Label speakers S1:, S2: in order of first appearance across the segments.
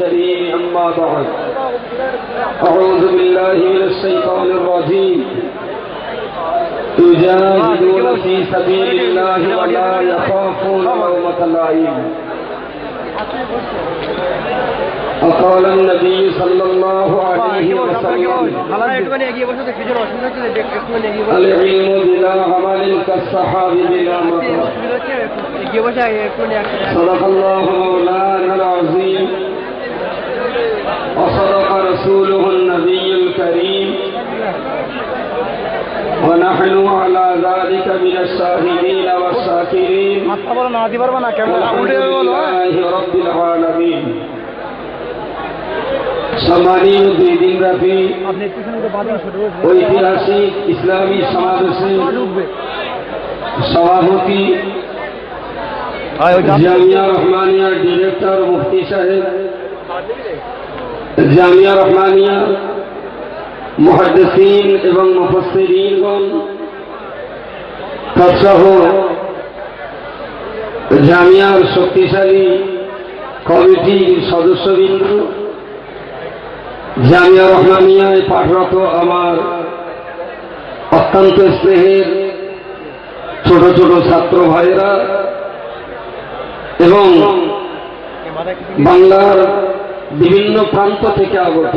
S1: الكريم أما بعد أعوذ بالله من الشيطان الرجيم يجاهدون في سبيل الله ولا يخافون لومة لائم وقال النبي صلى الله عليه وسلم العلم بلا عمل كالسحاب بلا مطر صدق الله مولانا العظيم وصدق رسوله النبي الكريم ونحن على ذلك من الشاهدين والشاكرين والحمد لله رب العالمين সম্মানীয় দুই দিনব্যাপী ঐতিহাসিক ইসলামী সমাবেশে সভাপতি জামিয়া রহমানিয়ার ডিরেক্টর মুফতি সাহেব, জামিয়া রহমানিয়া মুহাদ্দিসিন এবং মুফাসসিরিনগণ তৎসহ জামিয়ার শক্তিশালী কমিটির সদস্যবৃন্দ, জামিয়া রহমানিয়ায় পাঠরত আমার অত্যন্ত স্নেহের ছোট ছোট ছাত্র ভাইয়েরা এবং বাংলার বিভিন্ন প্রান্ত থেকে আগত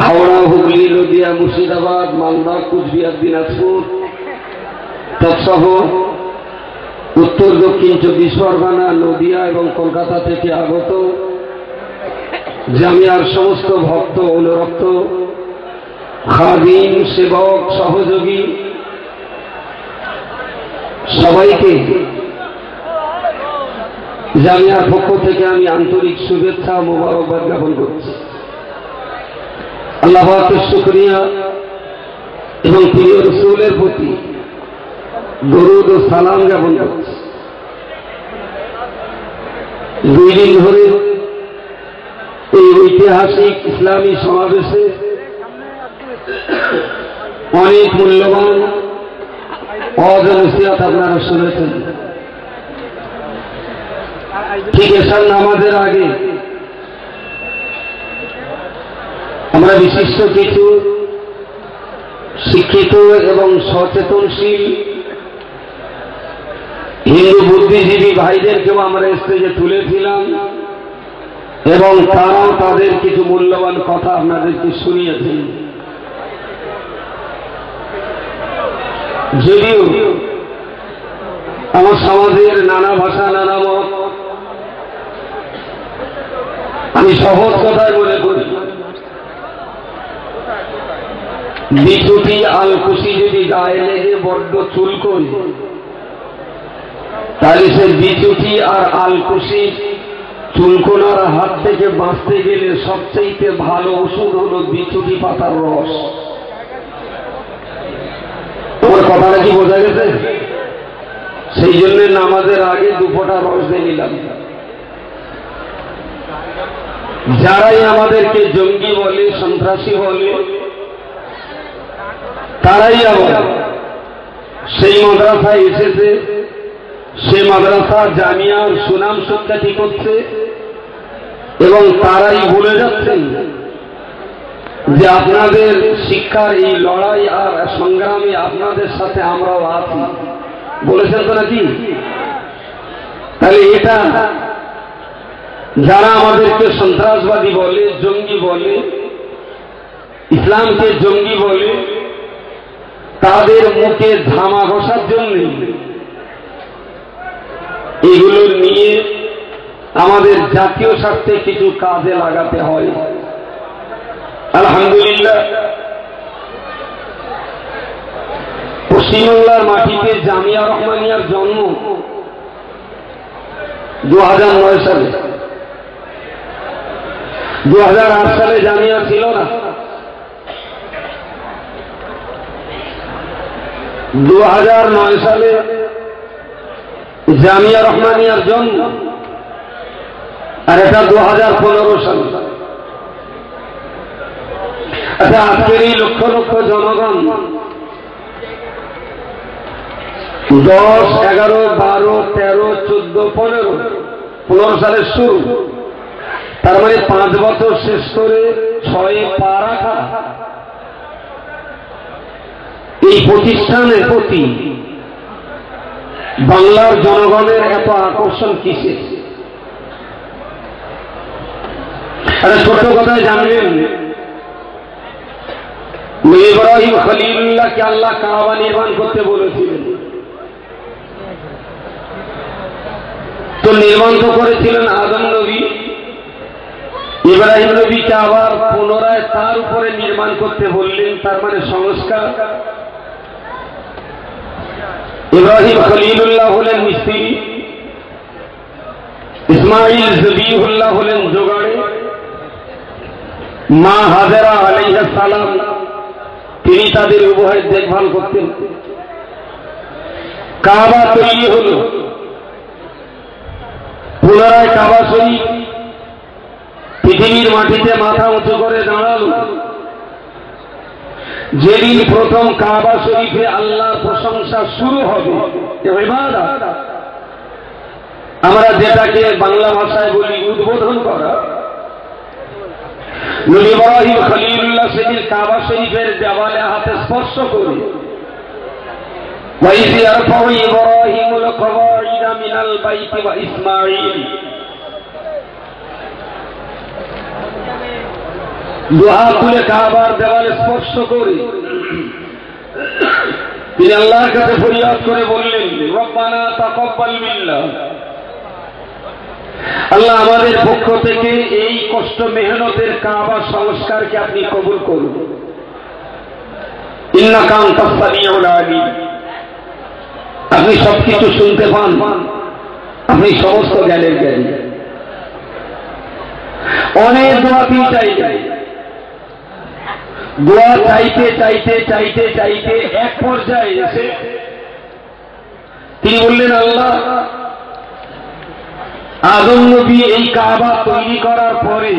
S1: হাওড়া, হুগলি, নদিয়া, মুর্শিদাবাদ, মালদা, কুচবিহার, দিনাজপুর তৎসহ উত্তর দক্ষিণ 24 পরগনা, নদিয়া এবং কলকাতা থেকে আগত জামিয়ার সমস্ত ভক্ত, অনুরক্ত, খাদিম, সেবক, সহযোগী সবাইকে জামিয়ার পক্ষ থেকে আমি আন্তরিক শুভেচ্ছা ও মোবারকবাদ জ্ঞাপন করছি। আল্লাহ পাকের শুকরিয়া এবং প্রিয় রাসূলের প্রতি দরুদ ও সালাম জ্ঞাপন করছি। 2 দিন ধরে এই ঐতিহাসিক ইসলামী সমাবেশে অনেক মূল্যবান ওয়াজ ও নসিহত আপনারা শুনেছেন। ঠিক এশার নামাজের আগে আমরা বিশিষ্ট কিছু শিক্ষিত এবং সচেতনশীল হিন্দু বুদ্ধিজীবী ভাইদেরকেও আমরা স্টেজে তুলেছিলাম এবং তারাও তাদের কিছু মূল্যবান কথা আপনাদেরকে শুনিয়েছেন। যদিও আমার সমাজের নানা ভাষা, নানা মত, আমি সহজ কথায় মনে করি বিছুটি আলকুশি যদি গায়ে লেগে বড্ড চুল করি, তাহলে সে বিছুটি আর আলকুশি চুলকোনার হাত থেকে বাঁচতে গেলে সবচেয়ে ভালো ওষুধ হলো বিছুটি পাতার রস। তোমার কথাটা কি বোঝা গেছে? সেই জন্য নামাজের আগে 2 ফোঁটা রস দিয়ে নিলাম। যারাই আমাদেরকে জঙ্গি বলে, সন্ত্রাসী বলে, তারাই আবার সেই মাদ্রাসায় এসেছে, সে মাদ্রাসা জামিয়ার সুনাম সুখ্যাতি করছে এবং তারাই ভুলে যাচ্ছেন যে আপনাদের শিক্ষার এই লড়াই আর সংগ্রামে আপনাদের সাথে আমরাও আছি। বলেছেন তো নাকি? তাহলে এটা যারা আমাদেরকে সন্ত্রাসবাদী বলে, জঙ্গি বলে, ইসলামকে জঙ্গি বলে, তাদের মুখে ধামা ঘষার জন্য এগুলো নিয়ে আমাদের জাতীয় স্বার্থে কিছু কাজে লাগাতে হয়। আলহামদুলিল্লাহ, পশ্চিমবাংলার মাটিতে জামিয়া রহমানিয়ার জন্ম 2009 সালে। 2008 সালে জামিয়া ছিল না। 2009 সালে জামিয়া রহমানিয়ার জন্ম, আর এটা 2015 সাল। আচ্ছা, আজকের এই লক্ষ লক্ষ জনগণ 10, 11, 12, 13, 14, 15 সালের শুরু তার মানে 5 বছর শেষ করে 6 পা রাখা। এই প্রতিষ্ঠানের প্রতি বাংলার জনগণের এত আকর্ষণ কিসে? একটা ছোট কথায় জানবেন, ইব্রাহিম খলিলুল্লাহকে আল্লাহ কাবা নির্মাণ করতে বলেছিলেন, তো নির্মাণ তো করেছিলেন আদম নবী। ইব্রাহিম নবীকে আবার পুনরায় তার উপরে নির্মাণ করতে বললেন, তার মানে সংস্কার। ইব্রাহিম খলিলুল্লাহ হলেন মিস্ত্রি, ইসমাইল জবিহুল্লাহ হলেন জোগাড়ে, মা হাজেরা আলাইহিস সালাম তিনি তাদের উভয়ের দেখভাল করতেন। কাবা তৈরি হল, পুনরায় কাবা শরীফ পৃথিবীর মাটিতে মাথা উঁচু করে দাঁড়ালো। যেদিন প্রথম কাবা শরীফে আল্লাহর প্রশংসা শুরু হবে, ইবাদত, আমরা যেটাকে বাংলা ভাষায় বলি উদ্বোধন করা, নবী ইব্রাহিম খলিলুল্লাহ সেদিন কাবা শরীফের দেওয়ালে হাতে স্পর্শ করে وَإِذْ يَرْفَعُ إِبْرَاهِيمُ الْقَوَاعِدَ مِنَ الْبَيْتِ وَإِسْمَاعِيلُ, দুহা তুলে কাবার দেওয়ালে স্পর্শ করে তিনি আল্লাহর কাছে ফরিয়াদ করে বললেন, রব্বানা তাকাব্বাল মিন্না, আল্লাহ আমাদের পক্ষ থেকে এই কষ্ট মেহনতের কাবা সংস্কারকে আপনি কবুল করুন। ইন্নাকা আনতাস সামিউল আলিম, আপনি সবকিছু শুনতে পান, আপনি সমস্ত জ্ঞানের জ্ঞানী। অনেক দোয়া তিনি চাইলেন, দোয়া চাইতে চাইতে চাইতে চাইতে এক পর্যায়ে এসে তিনি বললেন, আল্লাহ আদম নবী এই কাবা তৈরি করার পরে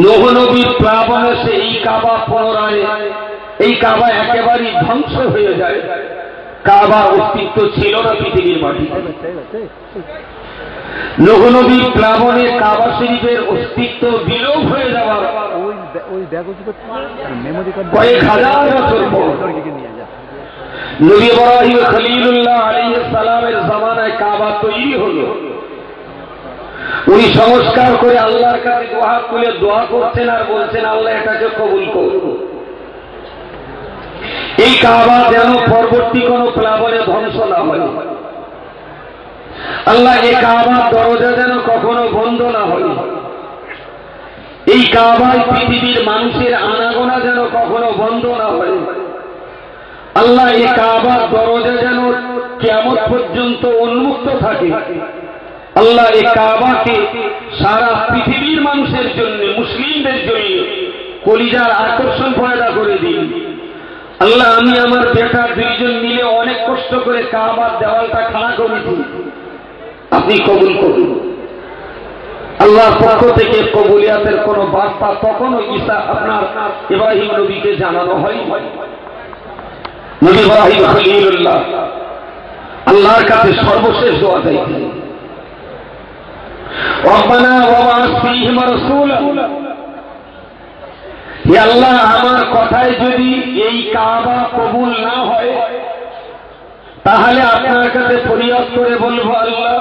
S1: নূহ নবীর প্লাবনে সে এই কাবা পুনরায়, এই কাবা একেবারেই ধ্বংস হয়ে যায়, কাবার অস্তিত্ব ছিল না পৃথিবীর মাটিতে। নূহ নবীর প্লাবনে কাবা শরীফের অস্তিত্ব বিলোপ হয়ে যাওয়ার কয়েক হাজার বছর পর নবী ইব্রাহিম খলিলুল্লাহ আলাইহিস সালামের জামানায় কাবা তৈরি হলো। উনি সংস্কার করে আল্লাহর কাছে দোয়া তুলে দোয়া করছেন আর বলছেন, আল্লাহ এটাকে কবুল করুন। এই কাবা যেন পরবর্তী কোন প্লাবনে ধ্বংস না হয়, আল্লাহ এই কাবার দরজা যেন কখনো বন্ধ না হয়, এই কাবায় পৃথিবীর মানুষের আনাগোনা যেন কখনো বন্ধ না হয়, আল্লাহ এই কাবার দরজা যেন কিয়ামত পর্যন্ত উন্মুক্ত থাকে, আল্লাহ এই কাবাকে সারা পৃথিবীর মানুষের জন্য, মুসলিমদের জন্য কলিজার আকর্ষণ পয়দা করে দিন। আল্লাহ আমি আমার বেটা দুইজন মিলে অনেক কষ্ট করে কাবার দেওয়ালটা খাড়া করেছি, আপনি কবুল করুন। আল্লাহর পক্ষ থেকে কবুলিয়াতের কোন বার্তা তখনও ঈসা আপনার ইব্রাহিম নবীকে জানানো হয়। নবী ইব্রাহিম খলিলুল্লাহ আল্লাহর কাছে সর্বশেষ দোয়া চাইতেন, রব্বানা ওয়াবা'আস ফীহিম রাসূলান, হে আল্লাহ আমার কথায় যদি এই কাবা কবুল না হয় তাহলে আপনার কাছে ফরিয়াদ করে বলবো, আল্লাহ